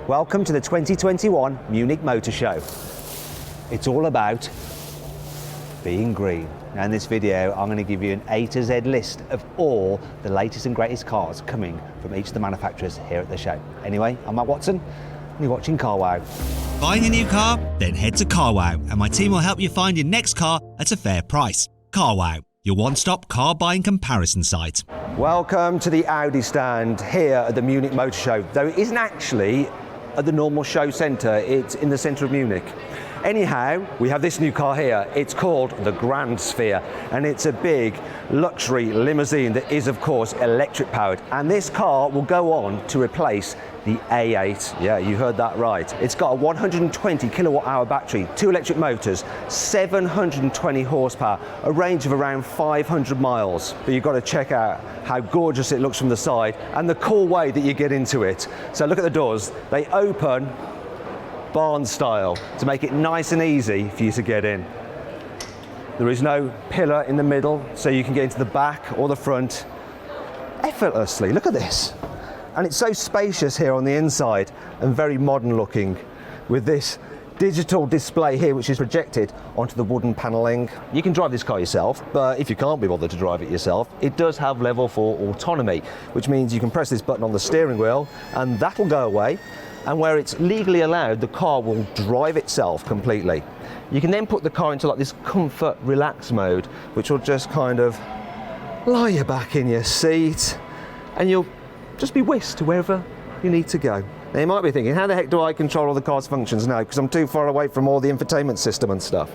Welcome to the 2021 Munich Motor Show. It's all about being green. Now in this video, I'm going to give you an A to Z list of all the latest and greatest cars coming from each of the manufacturers here at the show. Anyway, I'm Matt Watson, and you're watching Carwow. Buying a new car? Then head to Carwow, and my team will help you find your next car at a fair price. Carwow, your one-stop car buying comparison site. Welcome to the Audi stand here at the Munich Motor Show, though it isn't actually at the normal show centre, it's in the centre of Munich. Anyhow, we have this new car here. It's called the Grand Sphere, and it's a big luxury limousine that is, of course, electric powered. And this car will go on to replace the A8. Yeah, you heard that right. It's got a 120 kilowatt hour battery, 2 electric motors, 720 horsepower, a range of around 500 miles. But you've got to check out how gorgeous it looks from the side and the cool way that you get into it. So look at the doors. They open barn style to make it nice and easy for you to get in. There is no pillar in the middle, so you can get into the back or the front effortlessly. Look at this. And it's so spacious here on the inside and very modern looking with this digital display here which is projected onto the wooden panelling. You can drive this car yourself, but if you can't be bothered to drive it yourself, it does have level 4 autonomy, which means you can press this button on the steering wheel and that'll go away, and where it's legally allowed, the car will drive itself completely. You can then put the car into like this comfort relax mode, which will just kind of lie you back in your seat and you'll just be whisked to wherever you need to go. Now you might be thinking, how the heck do I control all the car's functions now, because I'm too far away from all the infotainment system and stuff?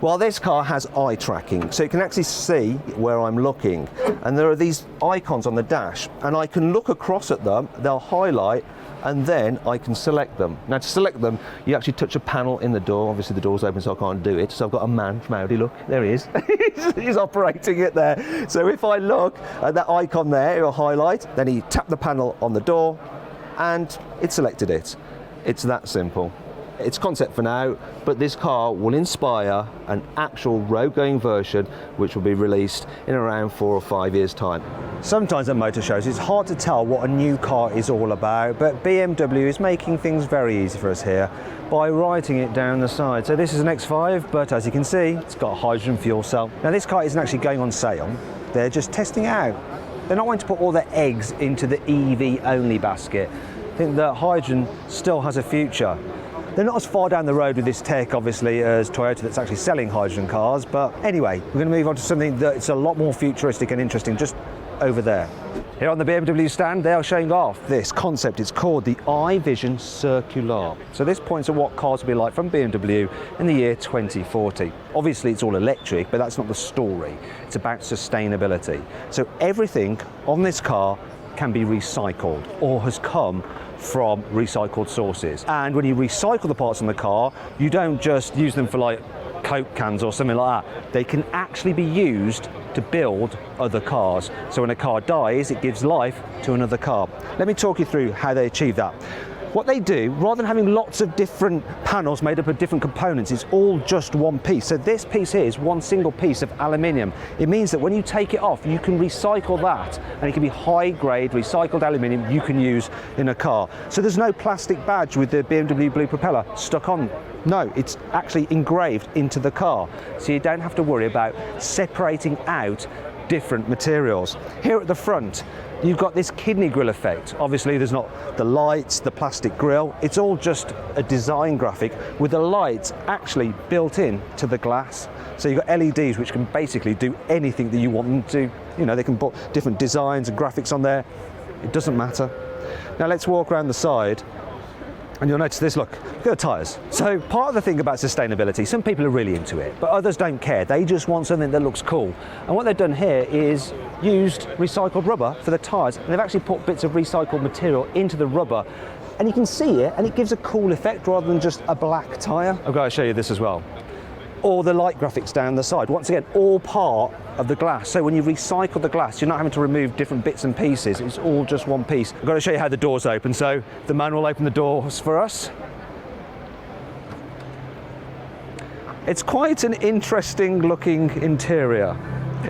Well, this car has eye tracking, so you can actually see where I'm looking, and there are these icons on the dash, and I can look across at them, they'll highlight, and then I can select them. Now to select them, you actually touch a panel in the door. Obviously the door's open so I can't do it, so I've got a man from Audi, look, there he is. He's operating it there. So if I look at that icon there, it'll highlight, then he tapped the panel on the door, and it selected it. It's that simple. It's concept for now, but this car will inspire an actual road-going version which will be released in around 4 or 5 years' time. Sometimes at motor shows it's hard to tell what a new car is all about, but BMW is making things very easy for us here by writing it down the side. So this is an X5, but as you can see, it's got a hydrogen fuel cell. Now this car isn't actually going on sale, they're just testing it out. They're not going to put all their eggs into the EV only basket. I think that hydrogen still has a future. They're not as far down the road with this tech, obviously, as Toyota that's actually selling hydrogen cars. But anyway, we're going to move on to something that's a lot more futuristic and interesting just over there. Here on the BMW stand, they are showing off this concept. It's called the iVision Circular. So this points at what cars will be like from BMW in the year 2040. Obviously, it's all electric, but that's not the story. It's about sustainability. So everything on this car can be recycled or has come from recycled sources. And when you recycle the parts on the car, you don't just use them for like Coke cans or something like that. They can actually be used to build other cars. So when a car dies, it gives life to another car. Let me talk you through how they achieve that. What they do, rather than having lots of different panels made up of different components, it's all just one piece. So this piece here is one single piece of aluminium. It means that when you take it off, you can recycle that, and it can be high-grade recycled aluminium you can use in a car. So there's no plastic badge with the BMW blue propeller stuck on. No, it's actually engraved into the car. So you don't have to worry about separating out different materials. Here at the front, you've got this kidney grille effect. Obviously there's not the lights, the plastic grille, it's all just a design graphic with the lights actually built in to the glass. So you've got LEDs which can basically do anything that you want them to. You know, they can put different designs and graphics on there. It doesn't matter. Now let's walk around the side. And you'll notice this, look at the tyres. So part of the thing about sustainability, some people are really into it, but others don't care. They just want something that looks cool. And what they've done here is used recycled rubber for the tyres, and they've actually put bits of recycled material into the rubber, and you can see it, and it gives a cool effect rather than just a black tyre. I've got to show you this as well. All the light graphics down the side, once again, all part of the glass. So when you recycle the glass, you're not having to remove different bits and pieces. It's all just one piece. I've got to show you how the doors open. So the man will open the doors for us. It's quite an interesting looking interior.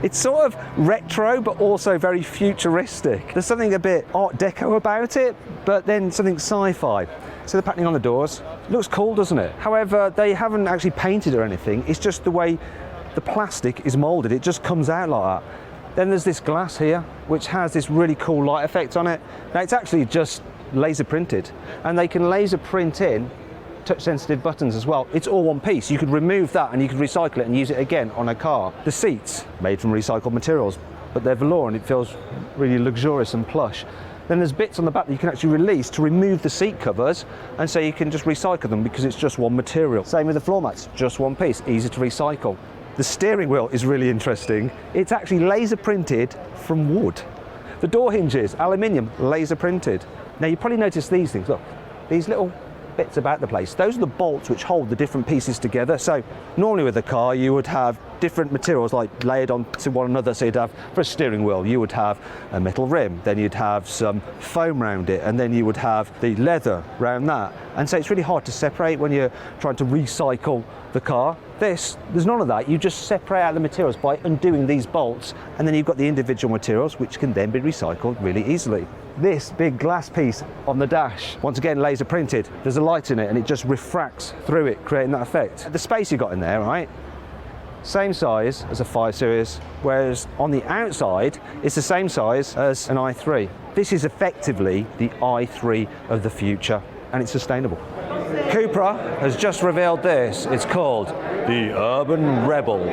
It's sort of retro, but also very futuristic. There's something a bit Art Deco about it, but then something sci-fi. See the patterning on the doors? Looks cool, doesn't it? However, they haven't actually painted it or anything. It's just the way the plastic is molded. It just comes out like that. Then there's this glass here, which has this really cool light effect on it. Now it's actually just laser printed, and they can laser print in touch sensitive buttons as well. It's all one piece. You could remove that and you could recycle it and use it again on a car. The seats, made from recycled materials, but they're velour and it feels really luxurious and plush. Then there's bits on the back that you can actually release to remove the seat covers, and so you can just recycle them because it's just one material. Same with the floor mats, just one piece, easy to recycle. The steering wheel is really interesting. It's actually laser printed from wood. The door hinges, aluminium, laser printed. Now you probably noticed these things, look, these little bits about the place. Those are the bolts which hold the different pieces together. So normally with a car you would have different materials like layered onto one another. So you'd have, for a steering wheel, you would have a metal rim, then you'd have some foam around it, and then you would have the leather around that. And so it's really hard to separate when you're trying to recycle the car. There's none of that. You just separate out the materials by undoing these bolts, and then you've got the individual materials which can then be recycled really easily. This big glass piece on the dash, once again laser printed. There's a light in it and it just refracts through it, creating that effect. The space you got in there, right? Same size as a 5 Series, whereas on the outside it's the same size as an i3. This is effectively the i3 of the future, and it's sustainable. Cupra has just revealed this. It's called the Urban Rebel.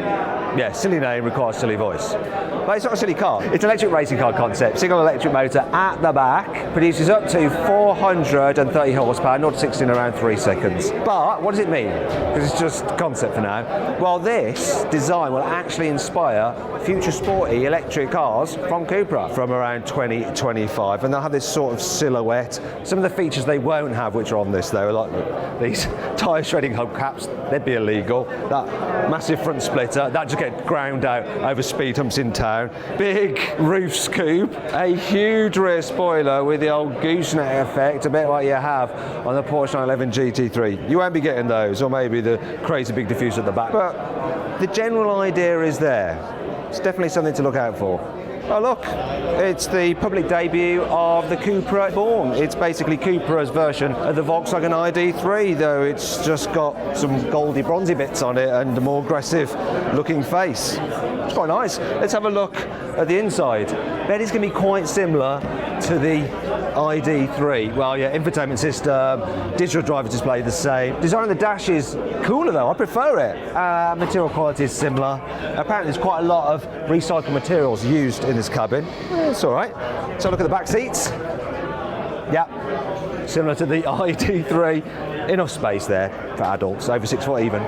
Yeah, silly name requires silly voice. But it's not a silly car. It's an electric racing car concept. Single electric motor at the back, produces up to 430 horsepower, 0 to 60 in around 3 seconds. But what does it mean? Because it's just concept for now. Well, this design will actually inspire future sporty electric cars from Cupra from around 2025, and they'll have this sort of silhouette. Some of the features they won't have, which are on this though, like these tyre shredding hubcaps, they'd be illegal. That massive front splitter, that just get ground out over speed humps in town. Big roof scoop, a huge rear spoiler with the old gooseneck effect, a bit like you have on the Porsche 911 GT3. You won't be getting those, or maybe the crazy big diffuser at the back. But the general idea is there. It's definitely something to look out for. Oh look, it's the public debut of the Cupra Born. It's basically Cupra's version of the Volkswagen ID3, though it's just got some goldy bronzy bits on it and a more aggressive looking face. It's quite nice. Let's have a look at the inside. That is going to be quite similar to the ID3. Well, yeah, infotainment system, digital driver display the same. Design on the dash is cooler though, I prefer it. Material quality is similar. Apparently there's quite a lot of recycled materials used in this cabin. It's all right. So look at the back seats. Yeah, similar to the ID3. Enough space there for adults, over 6 foot even.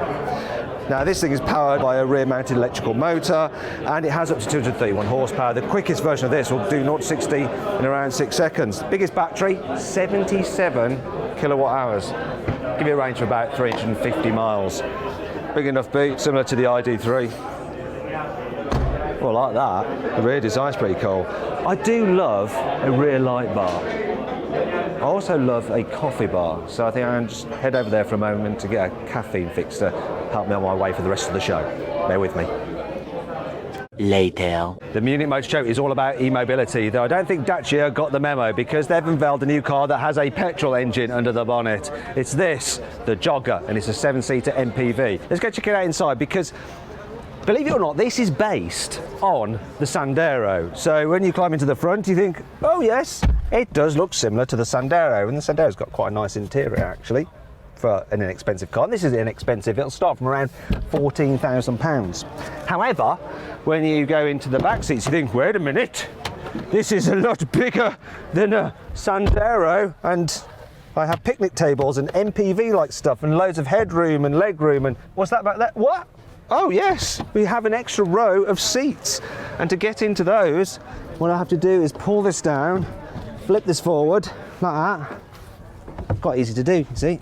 Now this thing is powered by a rear-mounted electrical motor, and it has up to 231 horsepower. The quickest version of this will do 0 to 60 in around 6 seconds. Biggest battery, 77 kilowatt hours. Give you a range of about 350 miles. Big enough boot, similar to the ID3. Well, like that. The rear design's pretty cool. I do love a rear light bar. I also love a coffee bar, so I think I'm going to just head over there for a moment to get a caffeine fix to help me on my way for the rest of the show. Bear with me. Later. The Munich Motor Show is all about e-mobility, though I don't think Dacia got the memo, because they've unveiled a new car that has a petrol engine under the bonnet. It's this, the Jogger, and it's a 7-seater MPV. Let's go check it out inside, because believe it or not, this is based on the Sandero. So when you climb into the front, you think, oh yes, it does look similar to the Sandero, and the Sandero's got quite a nice interior actually for an inexpensive car. And this is inexpensive, it'll start from around £14,000. However, when you go into the back seats, you think, wait a minute, this is a lot bigger than a Sandero, and I have picnic tables and MPV-like stuff and loads of headroom and legroom, and what's that back there? What? Oh yes, we have an extra row of seats, and to get into those, what I have to do is pull this down, flip this forward like that. Quite easy to do, you see,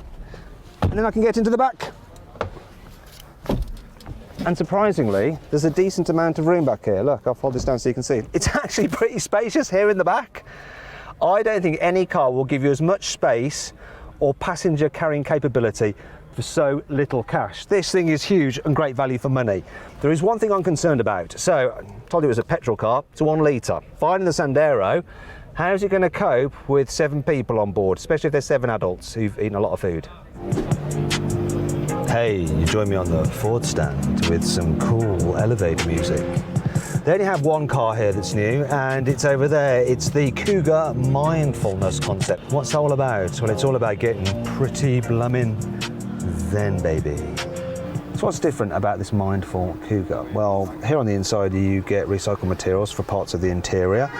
and then I can get into the back. And surprisingly, there's a decent amount of room back here. Look, I'll fold this down so you can see. It's actually pretty spacious here in the back. I don't think any car will give you as much space or passenger carrying capability for so little cash. This thing is huge and great value for money. There is one thing I'm concerned about. So I told you it was a petrol car. It's a 1 litre. Fine in the Sandero, How's it going to cope with 7 people on board, especially if there's 7 adults who've eaten a lot of food? Hey, you join me on the Ford stand with some cool elevator music. They only have one car here that's new, and it's over there. It's the Cougar Mindfulness concept. What's that all about? Well, it's all about getting pretty blummin' zen, baby. So what's different about this mindful Cougar? Well, here on the inside you get recycled materials for parts of the interior.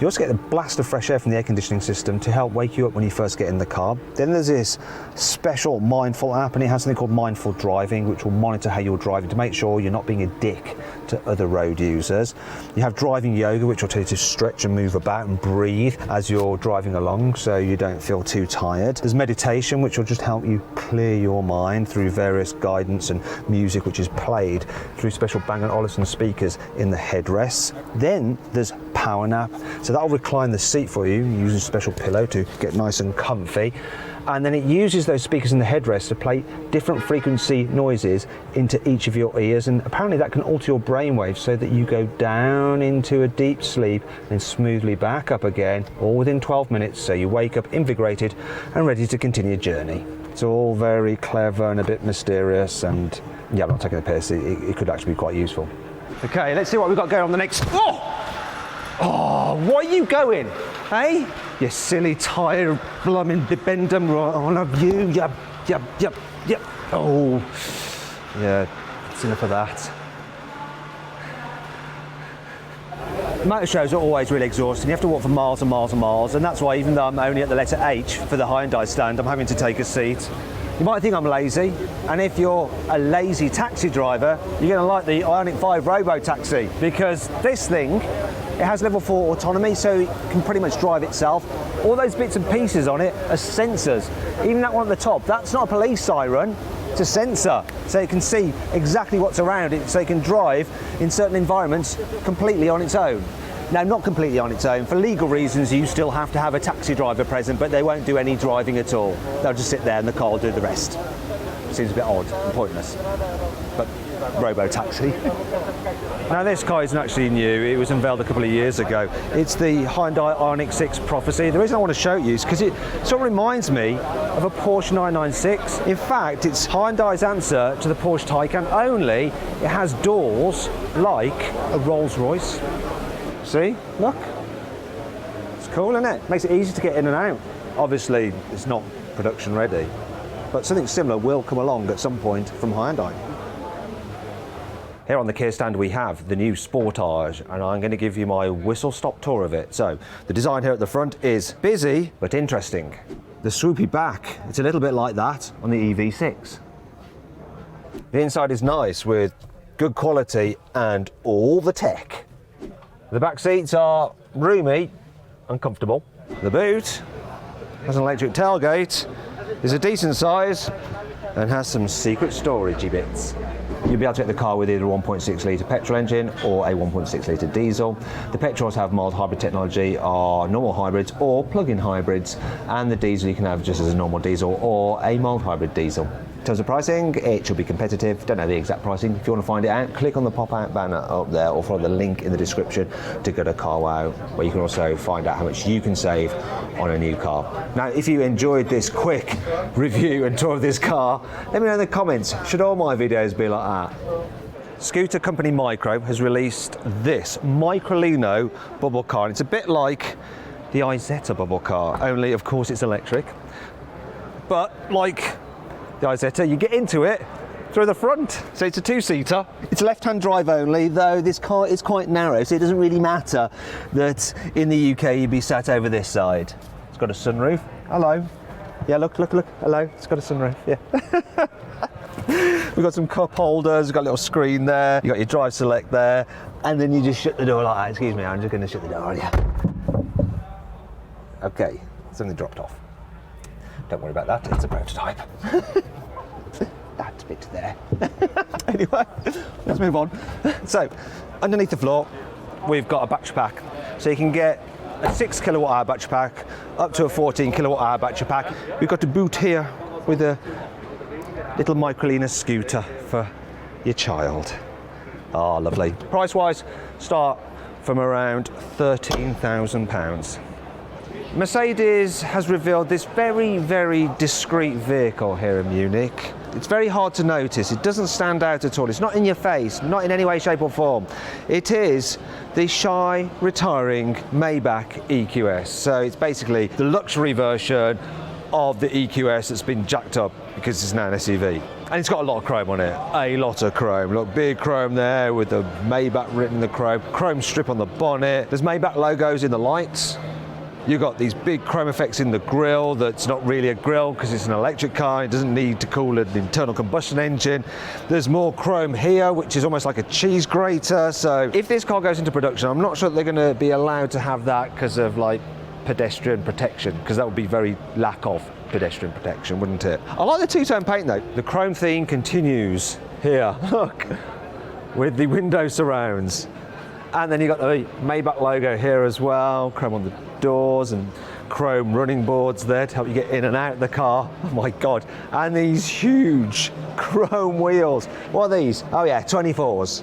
You also get a blast of fresh air from the air conditioning system to help wake you up when you first get in the car. Then there's this special mindful app, and it has something called mindful driving, which will monitor how you're driving to make sure you're not being a dick to other road users. You have driving yoga, which will tell you to stretch and move about and breathe as you're driving along so you don't feel too tired. There's meditation, which will just help you clear your mind through various guidance and music, which is played through special Bang & Olufsen speakers in the headrests. Then there's power nap, so that'll recline the seat for you using a special pillow to get nice and comfy. And then it uses those speakers in the headrest to play different frequency noises into each of your ears, and apparently that can alter your brainwaves so that you go down into a deep sleep and smoothly back up again, all within 12 minutes, so you wake up invigorated and ready to continue your journey. It's all very clever and a bit mysterious, and yeah, I'm not taking a piss, it could actually be quite useful. Okay, let's see what we've got going on the next... Oh, why are you going? Hey? You silly tire blummin' dependum on of you. Yep. Oh, yeah, it's enough of that. Motor shows are always really exhausting. You have to walk for miles and miles and miles, and that's why, even though I'm only at the letter H for the Hyundai stand, I'm having to take a seat. You might think I'm lazy, and if you're a lazy taxi driver, you're going to like the Ioniq 5 Robo-Taxi, because this thing, it has level 4 autonomy, so it can pretty much drive itself. All those bits and pieces on it are sensors. Even that one at the top, that's not a police siren, it's a sensor. So it can see exactly what's around it, so it can drive in certain environments completely on its own. Now, not completely on its own. For legal reasons, you still have to have a taxi driver present, but they won't do any driving at all. They'll just sit there and the car will do the rest. Seems a bit odd and pointless, but robo-taxi. Now, this car isn't actually new. It was unveiled a couple of years ago. It's the Hyundai Ioniq 6 Prophecy. The reason I want to show you is because it sort of reminds me of a Porsche 996. In fact, it's Hyundai's answer to the Porsche Taycan, only it has doors like a Rolls-Royce. See? Look. It's cool, isn't it? Makes it easy to get in and out. Obviously, it's not production ready, but something similar will come along at some point from Hyundai. Here on the Kia stand we have the new Sportage, and I'm going to give you my whistle-stop tour of it. So, the design here at the front is busy, but interesting. The swoopy back, it's a little bit like that on the EV6. The inside is nice with good quality and all the tech. The back seats are roomy and comfortable. The boot has an electric tailgate, is a decent size, and has some secret storagey bits. You'll be able to get the car with either a 1.6 litre petrol engine or a 1.6 litre diesel. The petrols have mild hybrid technology, are normal hybrids or plug-in hybrids, and the diesel you can have just as a normal diesel or a mild hybrid diesel. In terms of pricing, it should be competitive. Don't know the exact pricing. If you want to find it out, click on the pop-out banner up there or follow the link in the description to go to Carwow, where you can also find out how much you can save on a new car. Now, if you enjoyed this quick review and tour of this car, let me know in the comments, should all my videos be like that? Scooter company Micro has released this Microlino bubble car. It's a bit like the Isetta bubble car, only of course it's electric. But like the Isetta, you get into it through the front. So it's a two-seater. It's left-hand drive only, though this car is quite narrow, so it doesn't really matter that in the UK you'd be sat over this side. It's got a sunroof. Hello. Yeah, look, hello. It's got a sunroof, yeah. We've got some cup holders, we've got a little screen there, you've got your drive select there, and then you just shut the door like that. Excuse me, I'm just going to shut the door on you. Okay, something dropped off. Don't worry about that, it's a prototype. That bit there. Anyway, let's move on. So, underneath the floor, we've got a battery pack. So you can get a 6 kilowatt hour battery pack, up to a 14 kilowatt hour battery pack. We've got a boot here with a little Microlino scooter for your child. Oh, lovely. Price-wise, start from around £13,000. Mercedes has revealed this very, very discreet vehicle here in Munich. It's very hard to notice. It doesn't stand out at all. It's not in your face, not in any way, shape or form. It is the shy, retiring Maybach EQS. So it's basically the luxury version of the EQS that's been jacked up because it's now an SUV. And it's got a lot of chrome on it, a lot of chrome. Look, big chrome there with the Maybach written in the chrome strip on the bonnet. There's Maybach logos in the lights. You've got these big chrome effects in the grille that's not really a grille because it's an electric car. It doesn't need to cool an internal combustion engine. There's more chrome here, which is almost like a cheese grater. So if this car goes into production, I'm not sure that they're going to be allowed to have that because of like pedestrian protection, because that would be very lack of pedestrian protection, wouldn't it? I like the two-tone paint though. The chrome theme continues here, look, with the window surrounds. And then you've got the Maybach logo here as well, chrome on the doors and chrome running boards there to help you get in and out of the car. Oh my God. And these huge chrome wheels. What are these? Oh yeah, 24s.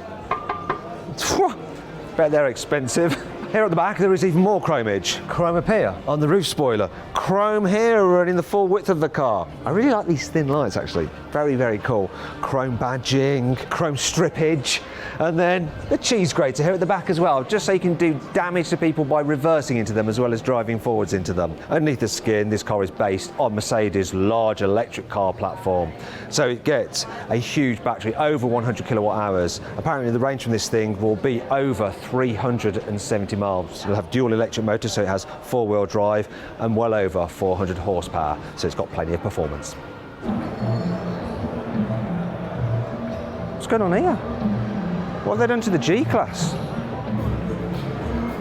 Bet they're expensive. Here at the back there is even more chromage. Chrome up here on the roof spoiler. Chrome here running the full width of the car. I really like these thin lights actually. Very, very cool. Chrome badging, chrome strippage, and then the cheese grater here at the back as well, just so you can do damage to people by reversing into them as well as driving forwards into them. Underneath the skin, this car is based on Mercedes' large electric car platform. So it gets a huge battery, over 100 kilowatt hours. Apparently the range from this thing will be over 370 miles. It'll have dual electric motors, so it has four-wheel drive and well over 400 horsepower, so it's got plenty of performance. What's going on here? What have they done to the G-Class?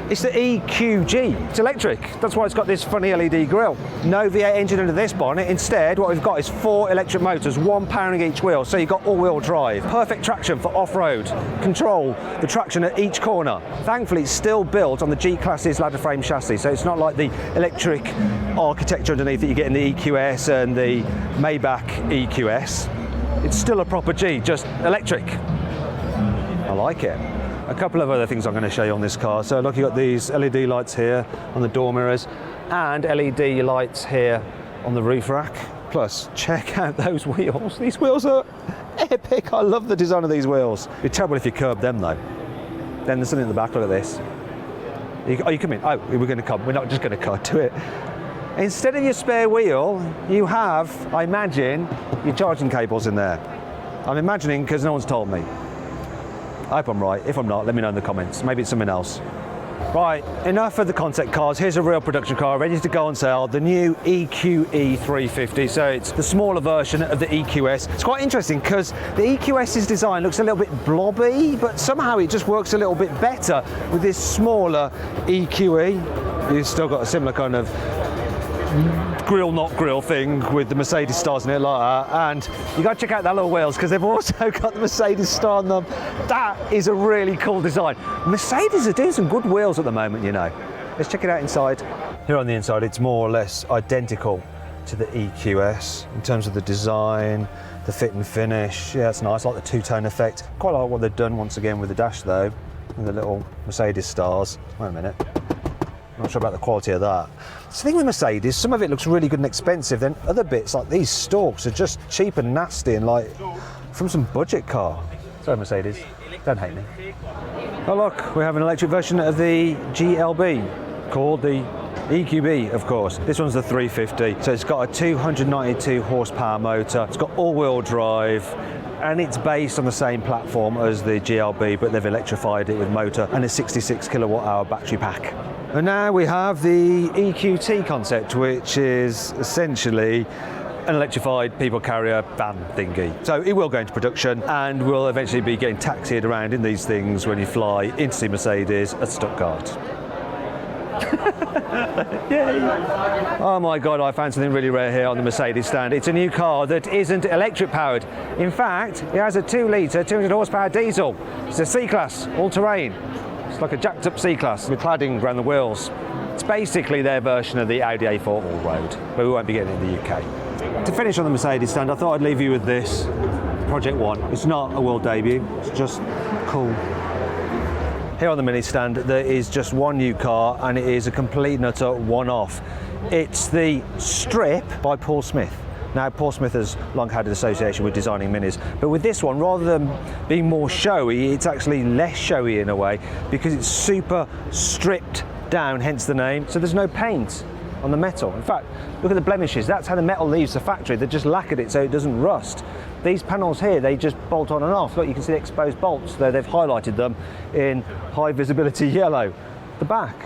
It's the EQG. It's electric. That's why it's got this funny LED grille. No V8 engine under this bonnet. Instead, what we've got is 4 electric motors, one powering each wheel. So you've got all-wheel drive. Perfect traction for off-road. Control the traction at each corner. Thankfully, it's still built on the G-Class's ladder frame chassis. So it's not like the electric architecture underneath that you get in the EQS and the Maybach EQS. It's still a proper G, just electric. I like it. A couple of other things I'm going to show you on this car. So look, you've got these LED lights here on the door mirrors and LED lights here on the roof rack. Plus, check out those wheels. These wheels are epic. I love the design of these wheels. It'd be terrible if you curbed them though. Then there's something in the back, look at this. You come in. Oh, we're going to come. We're not just going to cut to it. Instead of your spare wheel, you have, I imagine, your charging cables in there. I'm imagining because no one's told me. I hope I'm right. If I'm not, let me know in the comments. Maybe it's something else. Right, enough of the concept cars. Here's a real production car ready to go on sale, the new EQE 350. So it's the smaller version of the EQS. It's quite interesting because the EQS's design looks a little bit blobby, but somehow it just works a little bit better with this smaller EQE. You've still got a similar kind of grill not grill thing with the Mercedes stars in it like that, and you got to check out the little wheels because they've also got the Mercedes star on them. That is a really cool design. Mercedes are doing some good wheels at the moment, you know. Let's check it out inside. Here on the inside it's more or less identical to the EQS in terms of the design, the fit and finish. Yeah, it's nice. I like the two-tone effect. Quite like what they've done once again with the dash though, and the little Mercedes stars. Wait a minute. I'm not sure about the quality of that. So the thing with Mercedes, some of it looks really good and expensive, then other bits like these stalks are just cheap and nasty and like from some budget car. Sorry Mercedes, don't hate me. Oh look, we have an electric version of the GLB called the EQB, of course. This one's the 350, so it's got a 292 horsepower motor, it's got all-wheel drive, and it's based on the same platform as the GLB, but they've electrified it with motor and a 66 kilowatt hour battery pack. And now we have the EQT concept, which is essentially an electrified people carrier van thingy. So it will go into production and will eventually be getting taxied around in these things when you fly in to see Mercedes at Stuttgart. Yay. Oh my God, I found something really rare here on the Mercedes stand. It's a new car that isn't electric powered. In fact, it has a 2-litre, 200 horsepower diesel. It's a C-Class, all-terrain. It's like a jacked up C-Class with cladding around the wheels. It's basically their version of the Audi A4 all-road, but we won't be getting it in the UK. To finish on the Mercedes stand, I thought I'd leave you with this, Project One. It's not a world debut, it's just cool. Here on the mini stand, there is just one new car, and it is a complete and utter one-off. It's the Strip by Paul Smith. Now, Paul Smith has long had an association with designing minis, but with this one, rather than being more showy, it's actually less showy in a way, because it's super stripped down, hence the name. So there's no paint on the metal. In fact, look at the blemishes. That's how the metal leaves the factory. They just lacquered it so it doesn't rust. These panels here, they just bolt on and off. Look, you can see the exposed bolts, though they've highlighted them in high visibility yellow. The back,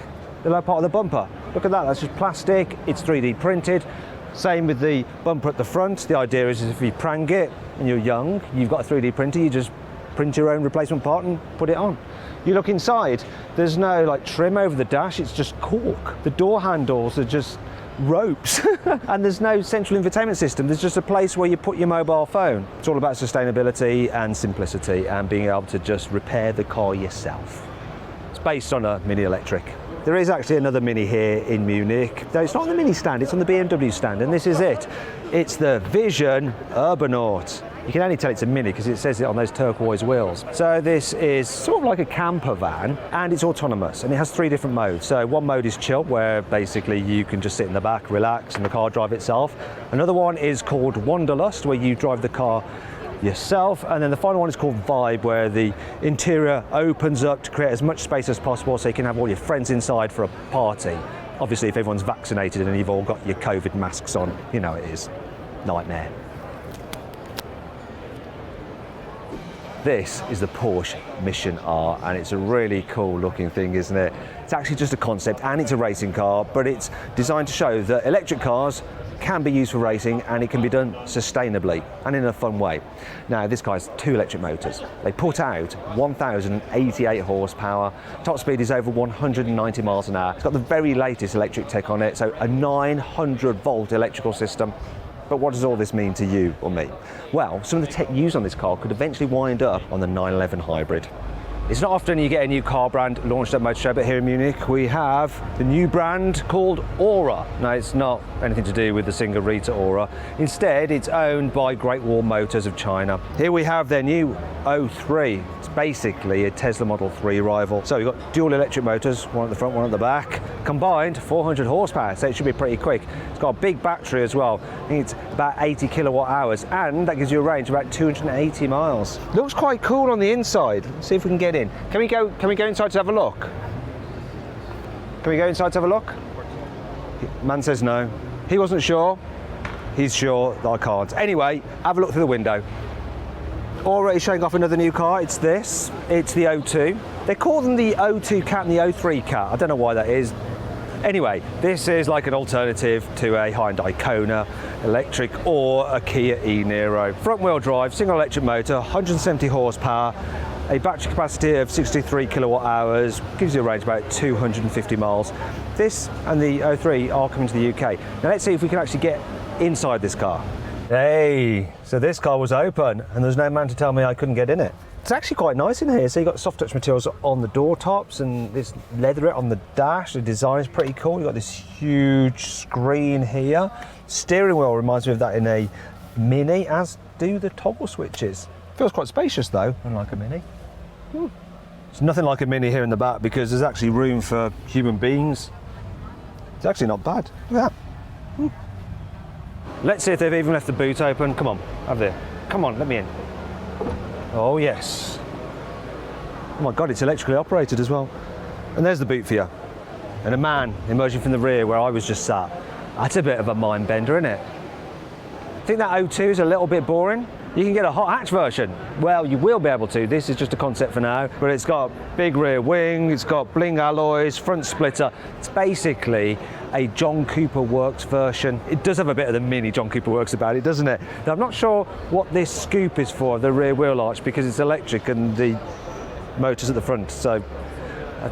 the lower part of the bumper, look at that, that's just plastic, it's 3D printed. Same with the bumper at the front. The idea is if you prang it and you're young, you've got a 3D printer, you just print your own replacement part and put it on. You look inside, there's no like trim over the dash, it's just cork. The door handles are just ropes and there's no central infotainment system. There's just a place where you put your mobile phone. It's all about sustainability and simplicity and being able to just repair the car yourself. It's based on a Mini electric. There is actually another Mini here in Munich, though it's not on the Mini stand, it's on the BMW stand, and this is it. It's the Vision Urbanaut. You can only tell it's a Mini because it says it on those turquoise wheels. So this is sort of like a camper van, and it's autonomous, and it has 3 different modes. So one mode is chill, where basically you can just sit in the back, relax, and the car drive itself. Another one is called Wanderlust, where you drive the car yourself, and then the final one is called Vibe, where the interior opens up to create as much space as possible so you can have all your friends inside for a party. Obviously, if everyone's vaccinated and you've all got your COVID masks on, you know it is. Nightmare. This is the Porsche Mission R, and it's a really cool looking thing, isn't it? It's actually just a concept, and it's a racing car, but it's designed to show that electric cars can be used for racing, and it can be done sustainably and in a fun way. Now, this car has 2 electric motors. They put out 1,088 horsepower. Top speed is over 190 miles an hour. It's got the very latest electric tech on it, so a 900-volt electrical system. But what does all this mean to you or me? Well, some of the tech used on this car could eventually wind up on the 911 hybrid. It's not often you get a new car brand launched at Motor Show, but here in Munich we have the new brand called Aura. Now, it's not anything to do with the singer Rita Ora. Instead, it's owned by Great Wall Motors of China. Here we have their new 03. It's basically a Tesla Model 3 rival. So you've got dual electric motors, one at the front, one at the back. Combined 400 horsepower, so it should be pretty quick. It's got a big battery as well. I think it's about 80 kilowatt hours, and that gives you a range of about 280 miles. Looks quite cool on the inside. Let's see if we can get in. Can we go inside to have a look? Can we go inside to have a look? Man says no. He wasn't sure. He's sure that I can't. Anyway, have a look through the window. Aura is showing off another new car. It's this. It's the 02. They call them the 02 Cat and the 03 Cat. I don't know why that is. Anyway, this is like an alternative to a Hyundai Kona electric or a Kia e-Niro. Front wheel drive, single electric motor, 170 horsepower, a battery capacity of 63 kilowatt hours, gives you a range of about 250 miles. This and the 03 are coming to the UK. Now let's see if we can actually get inside this car. Hey, so this car was open and there's no man to tell me I couldn't get in it. It's actually quite nice in here. So you've got soft touch materials on the door tops and this leatherette on the dash. The design is pretty cool. You've got this huge screen here. Steering wheel reminds me of that in a Mini, as do the toggle switches. Feels quite spacious though, unlike a Mini. It's nothing like a Mini here in the back because there's actually room for human beings. It's actually not bad. Look at that. Let's see if they've even left the boot open. Come on, have they? Come on, let me in. Oh yes. Oh my God, it's electrically operated as well. And there's the boot for you. And a man emerging from the rear where I was just sat. That's a bit of a mind bender, isn't it? I think that 02 is a little bit boring. You can get a hot hatch version. Well, you will be able to. This is just a concept for now, but it's got big rear wing, it's got bling alloys, front splitter. It's basically a John Cooper Works version. It does have a bit of the Mini John Cooper Works about it, doesn't it? Now, I'm not sure what this scoop is for, the rear wheel arch, because it's electric and the motor's at the front, so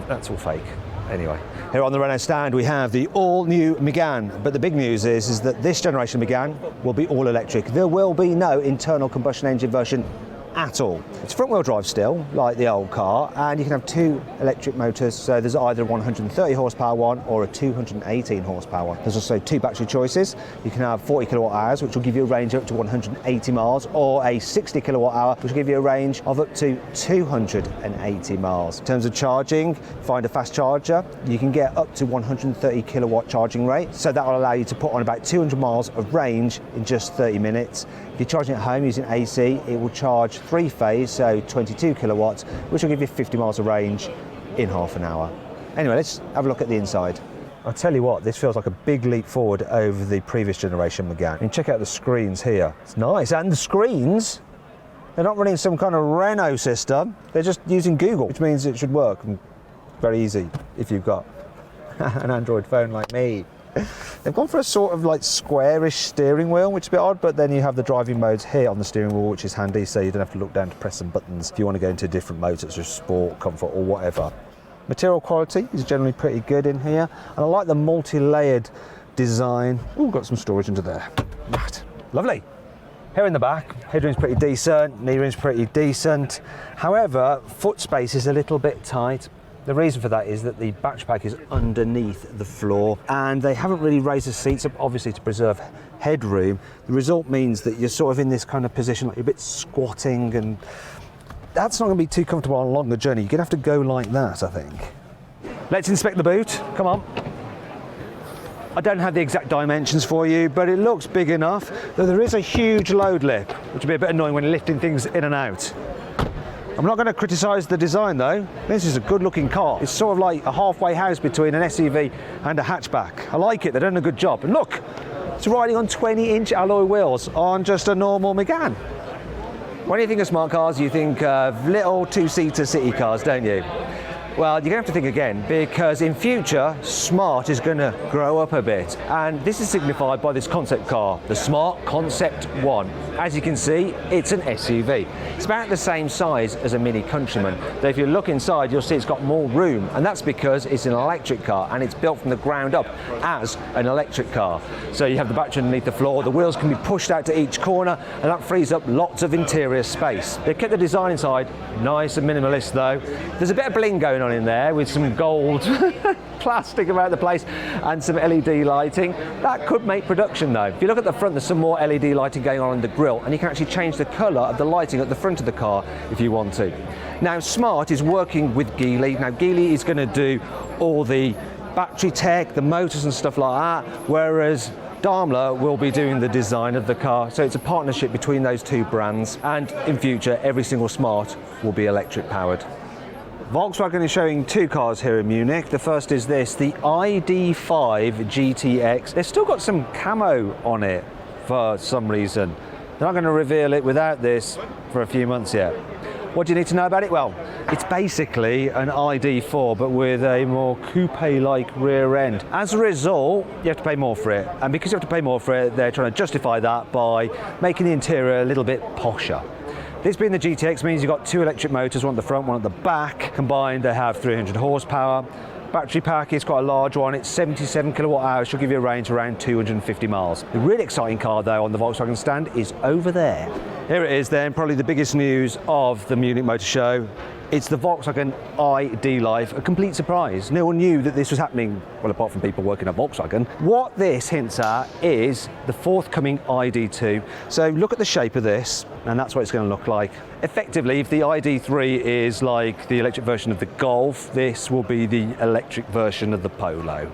that's all fake. Anyway, here on the Renault stand we have the all-new Megane, but the big news is that this generation Megane will be all electric. There will be no internal combustion engine version at all. It's front wheel drive still, like the old car, and you can have 2 electric motors, so there's either a 130 horsepower one or a 218 horsepower one. There's also 2 battery choices. You can have 40 kilowatt hours, which will give you a range of up to 180 miles, or a 60 kilowatt hour, which will give you a range of up to 280 miles. In terms of charging, find a fast charger. You can get up to 130 kilowatt charging rate, so that will allow you to put on about 200 miles of range in just 30 minutes. If you're charging at home using AC, it will charge 3-phase, so 22 kilowatts, which will give you 50 miles of range in half an hour. Anyway, let's have a look at the inside. I'll tell you what, this feels like a big leap forward over the previous generation Megane. I mean, check out the screens here. It's nice, and the screens, they're not running some kind of Renault system, they're just using Google, which means it should work. Very easy if you've got an Android phone like me. They've gone for a sort of like squarish steering wheel, which is a bit odd, but then you have the driving modes here on the steering wheel, which is handy, so you don't have to look down to press some buttons if you want to go into different modes, such as sport, comfort, or whatever. Material quality is generally pretty good in here, and I like the multi-layered design. Ooh, got some storage under there. Right. Lovely. Here in the back, headroom's pretty decent, knee room's pretty decent. However, foot space is a little bit tight. The reason for that is that the battery pack is underneath the floor, and they haven't really raised the seats up, obviously, to preserve headroom. The result means that you're sort of in this kind of position, like you're a bit squatting, and that's not going to be too comfortable on a longer journey. You're going to have to go like that, I think. Let's inspect the boot. Come on. I don't have the exact dimensions for you, but it looks big enough that there is a huge load lip, which will be a bit annoying when you're lifting things in and out. I'm not going to criticise the design though. This is a good looking car. It's sort of like a halfway house between an SUV and a hatchback. I like it, they've done a good job. And look, it's riding on 20-inch alloy wheels on just a normal Megane. When you think of smart cars, you think of little 2-seater city cars, don't you? Well, you're going to have to think again, because in future, smart is going to grow up a bit. And this is signified by this concept car, the Smart Concept 1. As you can see, it's an SUV. It's about the same size as a Mini Countryman. Though if you look inside, you'll see it's got more room, and that's because it's an electric car, and it's built from the ground up as an electric car. So you have the battery underneath the floor, the wheels can be pushed out to each corner, and that frees up lots of interior space. They've kept the design inside nice and minimalist though. There's a bit of bling going on in there with some gold plastic about the place and some LED lighting. That could make production though. If you look at the front, there's some more LED lighting going on in the grille, and you can actually change the colour of the lighting at the front of the car if you want to. Now, Smart is working with Geely. Now, Geely is going to do all the battery tech, the motors and stuff like that, whereas Daimler will be doing the design of the car. So it's a partnership between those two brands, and in future every single Smart will be electric powered. Volkswagen is showing 2 cars here in Munich. The first is this, the Id5 Gtx. They've still got some camo on it for some reason. They're not going to reveal it without this for a few months yet. What do you need to know about it? Well, it's basically an ID4, but with a more coupe-like rear end. As a result, you have to pay more for it. And because you have to pay more for it, they're trying to justify that by making the interior a little bit posher. This being the GTX means you've got 2 electric motors, one at the front, one at the back. Combined, they have 300 horsepower. Battery pack is quite a large one. It's 77 kilowatt hours, should give you a range around 250 miles. The really exciting car though on the Volkswagen stand is over there. Here it is then, probably the biggest news of the Munich Motor Show. It's the Volkswagen ID Life, a complete surprise. No one knew that this was happening, well, apart from people working at Volkswagen. What this hints at is the forthcoming ID2. So look at the shape of this, and that's what it's going to look like. Effectively, if the ID3 is like the electric version of the Golf, this will be the electric version of the Polo.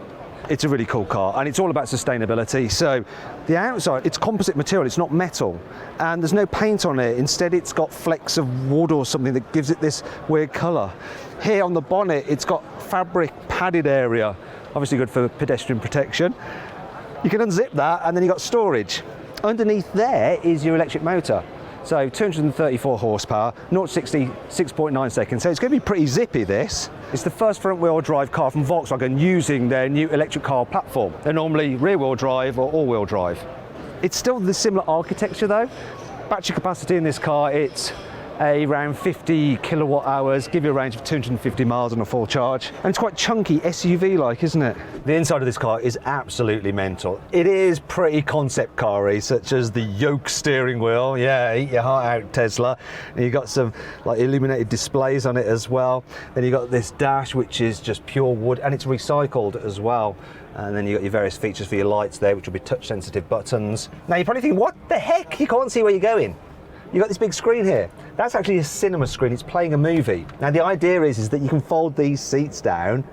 It's a really cool car, and it's all about sustainability. So the outside, it's composite material, it's not metal, and there's no paint on it. Instead, it's got flecks of wood or something that gives it this weird colour. Here on the bonnet, it's got fabric padded area, obviously good for pedestrian protection. You can unzip that, and then you've got storage. Underneath there is your electric motor. So 234 horsepower, 0 to 60, 6.9 seconds. So it's going to be pretty zippy, this. It's the first front-wheel drive car from Volkswagen using their new electric car platform. They're normally rear-wheel drive or all-wheel drive. It's still the similar architecture though. Battery capacity in this car, it's around 50 kilowatt hours, give you a range of 250 miles on a full charge. And it's quite chunky, SUV-like, isn't it? The inside of this car is absolutely mental. It is pretty concept car-y, such as the yoke steering wheel. Yeah, eat your heart out, Tesla. And you've got some like illuminated displays on it as well. Then you've got this dash, which is just pure wood, and it's recycled as well. And then you've got your various features for your lights there, which will be touch-sensitive buttons. Now, you're probably thinking, what the heck? You can't see where you're going. You've got this big screen here. That's actually a cinema screen. It's playing a movie. Now, the idea is that you can fold these seats down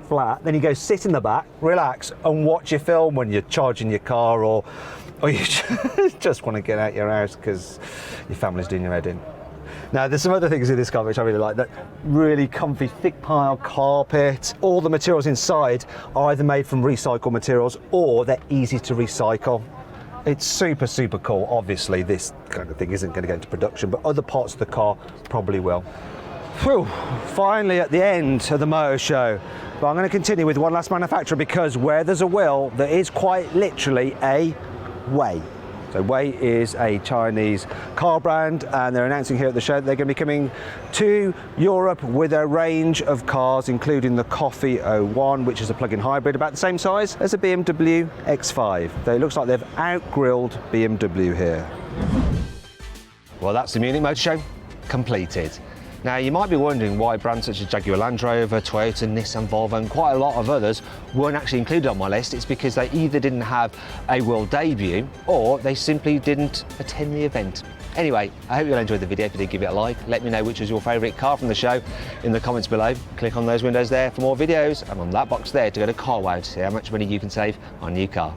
flat, then you go sit in the back, relax, and watch your film when you're charging your car, or you just want to get out your house because your family's doing your head in. Now, there's some other things in this car which I really like. That really comfy, thick pile carpet. All the materials inside are either made from recycled materials or they're easy to recycle. It's super, super cool. Obviously, this kind of thing isn't going to go into production, but other parts of the car probably will. Whew, finally at the end of the motor show. But I'm going to continue with one last manufacturer, because where there's a will, there is quite literally a way. So WEY is a Chinese car brand, and they're announcing here at the show that they're going to be coming to Europe with a range of cars, including the Coffee 01, which is a plug-in hybrid about the same size as a BMW X5. So it looks like they've outgrilled BMW here. Well, that's the Munich Motor Show completed. Now, you might be wondering why brands such as Jaguar Land Rover, Toyota, Nissan, Volvo, and quite a lot of others weren't actually included on my list. It's because they either didn't have a world debut or they simply didn't attend the event. Anyway, I hope you'll enjoy the video. If you did, give it a like. Let me know which was your favourite car from the show in the comments below. Click on those windows there for more videos, and on that box there to go to Carwow to see how much money you can save on a new car.